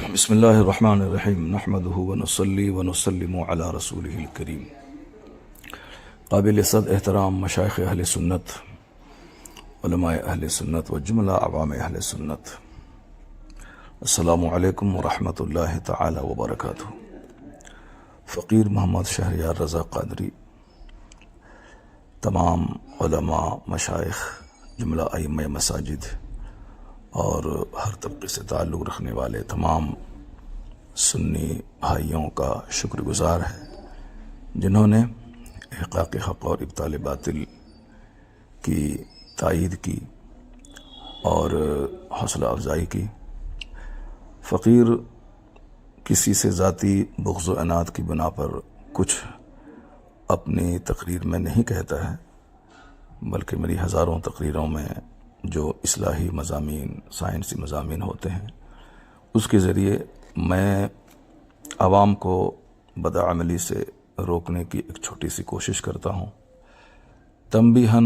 بسم اللہ الرحمن الرحیم نحمدہ ونصلی ونسلم علی رسولہ الکریم۔ قابل صد احترام مشائخ اہل سنت، علماء اہل سنت و جملہ عوام اہل سنت، السلام علیکم ورحمۃ اللہ تعالی وبرکاتہ۔ فقیر محمد شہریار رضا قادری، تمام علماء، مشائخ، جملہ ائمہ مساجد اور ہر طبقے سے تعلق رکھنے والے تمام سنی بھائیوں کا شکر گزار ہے جنہوں نے احقاق حق اور ابطال باطل کی تائید کی اور حوصلہ افزائی کی۔ فقیر کسی سے ذاتی بغض و عناد کی بنا پر کچھ اپنی تقریر میں نہیں کہتا ہے، بلکہ میری ہزاروں تقریروں میں جو اصلاحی مضامین، سائنسی مضامین ہوتے ہیں، اس کے ذریعے میں عوام کو بدعملی سے روکنے کی ایک چھوٹی سی کوشش کرتا ہوں۔ تنبیہاً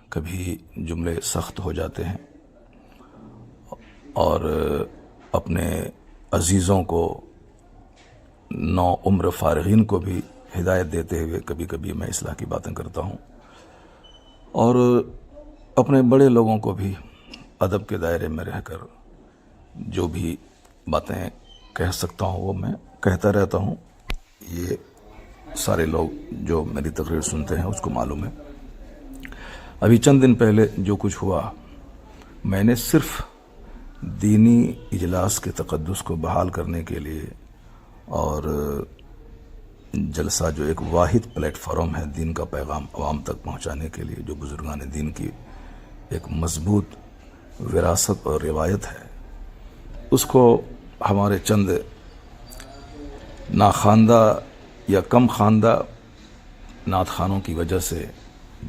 کبھی جملے سخت ہو جاتے ہیں اور اپنے عزیزوں کو، نو عمر فارغین کو بھی ہدایت دیتے ہوئے کبھی کبھی میں اصلاح کی باتیں کرتا ہوں، اور اپنے بڑے لوگوں کو بھی ادب کے دائرے میں رہ کر جو بھی باتیں کہہ سکتا ہوں وہ میں کہتا رہتا ہوں۔ یہ سارے لوگ جو میری تقریر سنتے ہیں اس کو معلوم ہے۔ ابھی چند دن پہلے جو کچھ ہوا، میں نے صرف دینی اجلاس کے تقدس کو بحال کرنے کے لیے اور جلسہ جو ایک واحد پلیٹ فارم ہے دین کا پیغام عوام تک پہنچانے کے لیے، جو بزرگان دین کی ایک مضبوط وراثت اور روایت ہے، اس کو ہمارے چند ناخواندہ یا کم خواندہ نعت خوانوں کی وجہ سے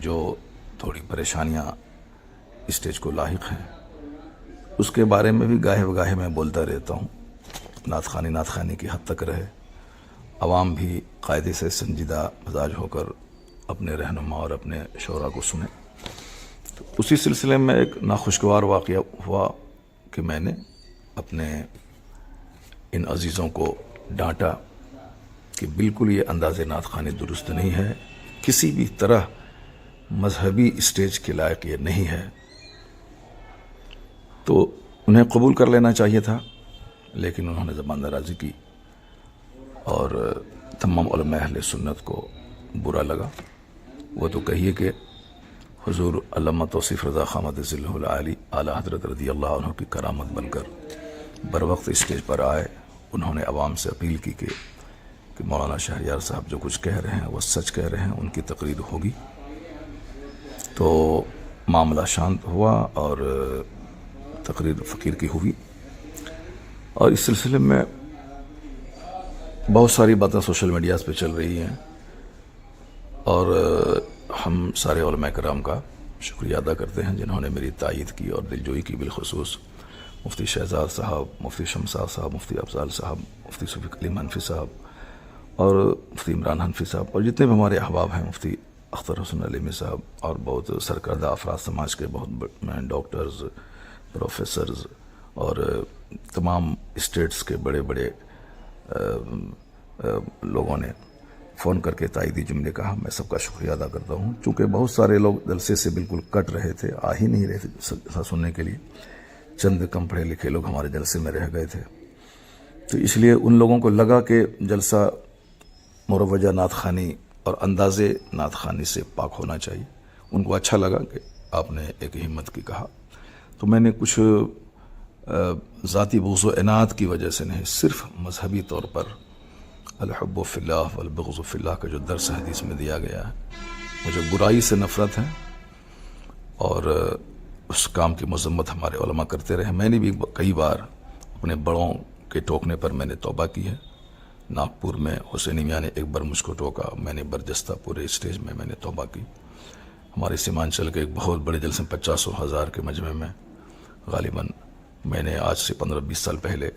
جو تھوڑی پریشانیاں اسٹیج کو لاحق ہیں، اس کے بارے میں بھی گاہے بگاہے میں بولتا رہتا ہوں۔ نعت خوانی کی حد تک رہے، عوام بھی قاعدے سے سنجیدہ مزاج ہو کر اپنے رہنما اور اپنے شعراء کو سنیں۔ تو اسی سلسلے میں ایک ناخوشگوار واقعہ ہوا کہ میں نے اپنے ان عزیزوں کو ڈانٹا کہ بالکل یہ انداز نعت خوانی درست نہیں ہے، کسی بھی طرح مذہبی اسٹیج کے لائق یہ نہیں ہے۔ تو انہیں قبول کر لینا چاہیے تھا، لیکن انہوں نے زبان درازی کی اور تمام علماء اہل سنت کو برا لگا۔ وہ تو کہیے کہ حضور علامہ توصیف رضا خان مدظلہ العالی اعلی حضرت رضی اللہ عنہ کی کرامت بن کر بر وقت اسٹیج پر آئے۔ انہوں نے عوام سے اپیل کی کہ مولانا شہریار صاحب جو کچھ کہہ رہے ہیں وہ سچ کہہ رہے ہیں، ان کی تقریر ہوگی۔ تو معاملہ شانت ہوا اور تقریر فقیر کی ہوئی، اور اس سلسلے میں بہت ساری باتیں سوشل میڈیاز پہ چل رہی ہیں، اور ہم سارے علماء کرام کا شکریہ ادا کرتے ہیں جنہوں نے میری تائید کی اور دلجوئی کی، بالخصوص مفتی شہزاد صاحب، مفتی شمساد صاحب، مفتی افضال صاحب، مفتی شفیق علیم حنفی صاحب اور مفتی عمران حنفی صاحب، اور جتنے بھی ہمارے احباب ہیں، مفتی اختر حسن علیمی صاحب اور بہت سرکردہ افراد سماج کے، بہت ڈاکٹرز، پروفیسرز اور تمام اسٹیٹس کے بڑے بڑے لوگوں نے فون کر کے تائیدی جملے کہا۔ میں سب کا شکریہ ادا کرتا ہوں، چونکہ بہت سارے لوگ جلسے سے بالکل کٹ رہے تھے، آ ہی نہیں رہے تھے سننے کے لیے۔ چند کم پڑھے لکھے لوگ ہمارے جلسے میں رہ گئے تھے، تو اس لیے ان لوگوں کو لگا کہ جلسہ مروجہ نعت خوانی اور انداز نعت خوانی سے پاک ہونا چاہیے۔ ان کو اچھا لگا کہ آپ نے ایک ہمت کی کہا، تو میں نے کچھ ذاتی بغض و عناد کی وجہ سے نہیں، صرف مذہبی طور پر الحب فی اللہ والبغض فی اللہ کا جو درس حدیث میں دیا گیا ہے، مجھے برائی سے نفرت ہے، اور اس کام کی مذمت ہمارے علماء کرتے رہے۔ میں نے بھی کئی بار اپنے بڑوں کے ٹوکنے پر میں نے توبہ کی ہے۔ ناگپور میں حسینی میاں نے ایک بار مجھ کو ٹوکا، میں نے برجستہ پورے اسٹیج میں نے توبہ کی۔ ہمارے سیمانچل کے ایک بہت بڑے جلسے 50,000 کے مجمع میں غالباً میں نے آج سے 15-20 سال پہلے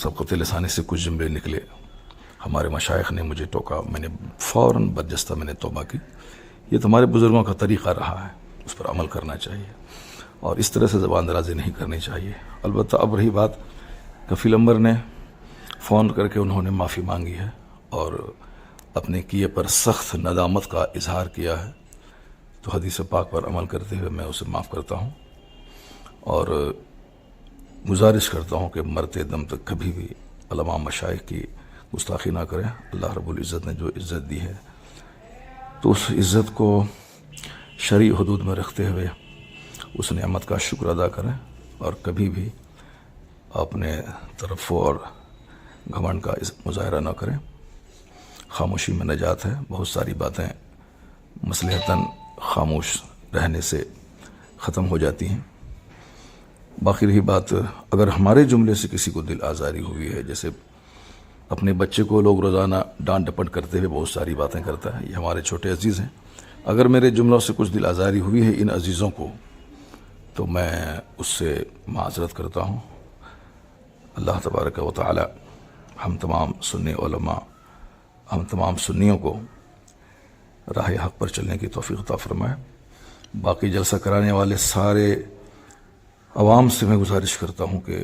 سبقت لسانی سے کچھ جملے نکلے، ہمارے مشائخ نے مجھے ٹوکا، میں نے فوراً برجستہ میں نے توبہ کی۔ یہ تو ہمارے بزرگوں کا طریقہ رہا ہے، اس پر عمل کرنا چاہیے اور اس طرح سے زبان درازی نہیں کرنی چاہیے۔ البتہ اب رہی بات کفیل امبر نے فون کر کے انہوں نے معافی مانگی ہے اور اپنے کیے پر سخت ندامت کا اظہار کیا ہے، تو حدیث پاک پر عمل کرتے ہوئے میں اسے معاف کرتا ہوں اور گزارش کرتا ہوں کہ مرتے دم تک کبھی بھی علماء مشائخ کی گستاخی نہ کریں۔ اللہ رب العزت نے جو عزت دی ہے تو اس عزت کو شرعی حدود میں رکھتے ہوئے اس نعمت کا شکر ادا کریں اور کبھی بھی اپنے ترفع اور گھمنڈ کا مظاہرہ نہ کریں۔ خاموشی میں نجات ہے، بہت ساری باتیں مصلحتاً خاموش رہنے سے ختم ہو جاتی ہیں۔ باقی رہی بات، اگر ہمارے جملے سے کسی کو دل آزاری ہوئی ہے، جیسے اپنے بچے کو لوگ روزانہ ڈانٹ ڈپٹ کرتے ہوئے بہت ساری باتیں کرتا ہے، یہ ہمارے چھوٹے عزیز ہیں، اگر میرے جملوں سے کچھ دل آزاری ہوئی ہے ان عزیزوں کو، تو میں اس سے معذرت کرتا ہوں۔ اللہ تبارک و تعالی ہم تمام سنی علماء، ہم تمام سنیوں کو راہ حق پر چلنے کی توفیق عطا فرمائے۔ باقی جلسہ کرانے والے سارے عوام سے میں گزارش کرتا ہوں کہ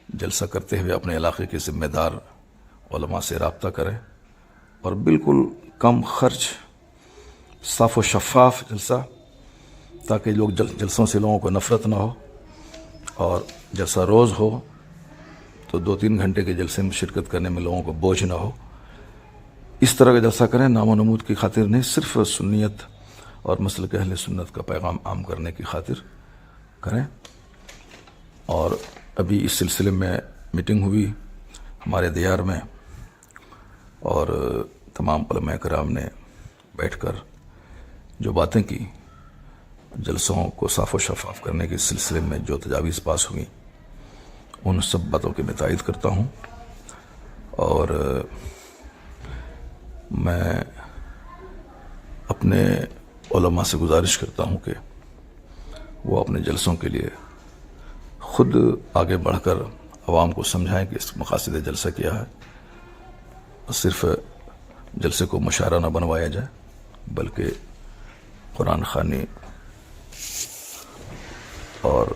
جلسہ کرتے ہوئے اپنے علاقے کے ذمہ دار علماء سے رابطہ کریں اور بالکل کم خرچ، صاف و شفاف جلسہ، تاکہ لوگ جلسوں سے لوگوں کو نفرت نہ ہو، اور جلسہ روز ہو تو 2-3 گھنٹے کے جلسے میں شرکت کرنے میں لوگوں کو بوجھ نہ ہو۔ اس طرح کا جلسہ کریں، نام و نمود کی خاطر نہیں، صرف سنیت اور مسلک اہل سنت کا پیغام عام کرنے کی خاطر کریں۔ اور ابھی اس سلسلے میں میٹنگ ہوئی ہمارے دیار میں، اور تمام علماء کرام نے بیٹھ کر جو باتیں کی، جلسوں کو صاف و شفاف کرنے کے سلسلے میں جو تجاویز پاس ہوئی، ان سب باتوں کی میں تائید کرتا ہوں، اور میں اپنے علماء سے گزارش کرتا ہوں کہ وہ اپنے جلسوں کے لیے خود آگے بڑھ کر عوام کو سمجھائیں کہ اس مقاصد جلسہ کیا ہے، صرف جلسے کو مشاعرہ نہ بنوایا جائے، بلکہ قرآن خوانی اور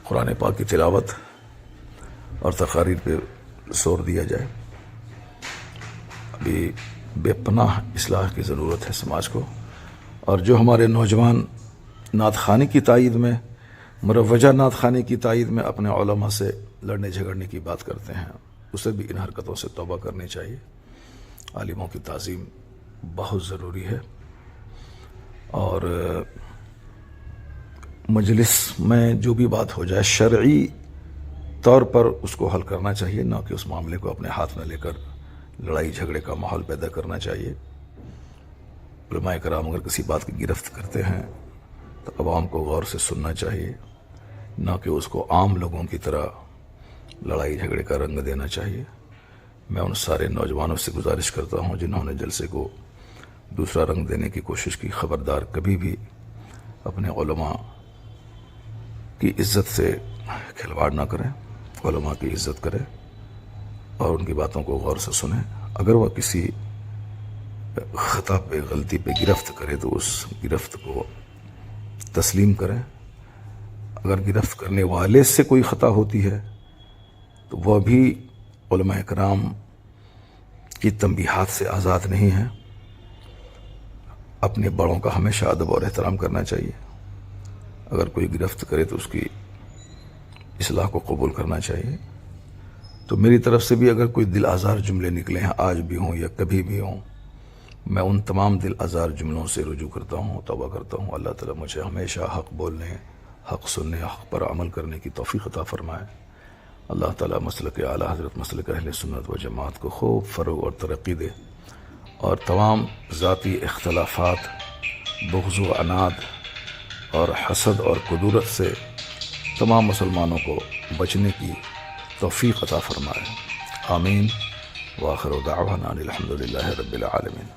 قرآن پاک کی تلاوت اور تقاریر پہ زور دیا جائے۔ ابھی بے پناہ اصلاح کی ضرورت ہے سماج کو، اور جو ہمارے نوجوان نعت خوانی کی تائید میں، مروجہ نعت خوانی کی تائید میں اپنے علماء سے لڑنے جھگڑنے کی بات کرتے ہیں، اسے بھی ان حرکتوں سے توبہ کرنی چاہیے۔ عالموں کی تعظیم بہت ضروری ہے، اور مجلس میں جو بھی بات ہو جائے شرعی طور پر اس کو حل کرنا چاہیے، نہ کہ اس معاملے کو اپنے ہاتھ میں لے کر لڑائی جھگڑے کا ماحول پیدا کرنا چاہیے۔ علماء کرام اگر کسی بات کی گرفت کرتے ہیں تو عوام کو غور سے سننا چاہیے، نہ کہ اس کو عام لوگوں کی طرح لڑائی جھگڑے کا رنگ دینا چاہیے۔ میں ان سارے نوجوانوں سے گزارش کرتا ہوں جنہوں نے جلسے کو دوسرا رنگ دینے کی کوشش کی، خبردار کبھی بھی اپنے علماء کی عزت سے کھلواڑ نہ کریں، علماء کی عزت کریں اور ان کی باتوں کو غور سے سنیں۔ اگر وہ کسی خطا پہ، غلطی پہ گرفت کرے تو اس گرفت کو تسلیم کریں۔ اگر گرفت کرنے والے سے کوئی خطا ہوتی ہے تو وہ بھی علماء کرام کی تنبیہات سے آزاد نہیں ہیں۔ اپنے بڑوں کا ہمیشہ ادب اور احترام کرنا چاہیے۔ اگر کوئی گرفت کرے تو اس کی اصلاح کو قبول کرنا چاہیے۔ تو میری طرف سے بھی اگر کوئی دل آزار جملے نکلے ہیں، آج بھی ہوں یا کبھی بھی ہوں، میں ان تمام دل آزار جملوں سے رجوع کرتا ہوں، توبہ کرتا ہوں۔ اللہ تعالیٰ مجھے ہمیشہ حق بولنے، حق سننے، حق پر عمل کرنے کی توفیق عطا فرمائے۔ اللہ تعالیٰ مسلک اعلیٰ حضرت مسلک اہل سنت و جماعت کو خوب فروغ اور ترقی دے، اور تمام ذاتی اختلافات، بغض و عناد اور حسد اور کدورت سے تمام مسلمانوں کو بچنے کی توفیق عطا فرمائے۔ آمین۔ وآخر دعوانا الحمد للہ رب العالمین۔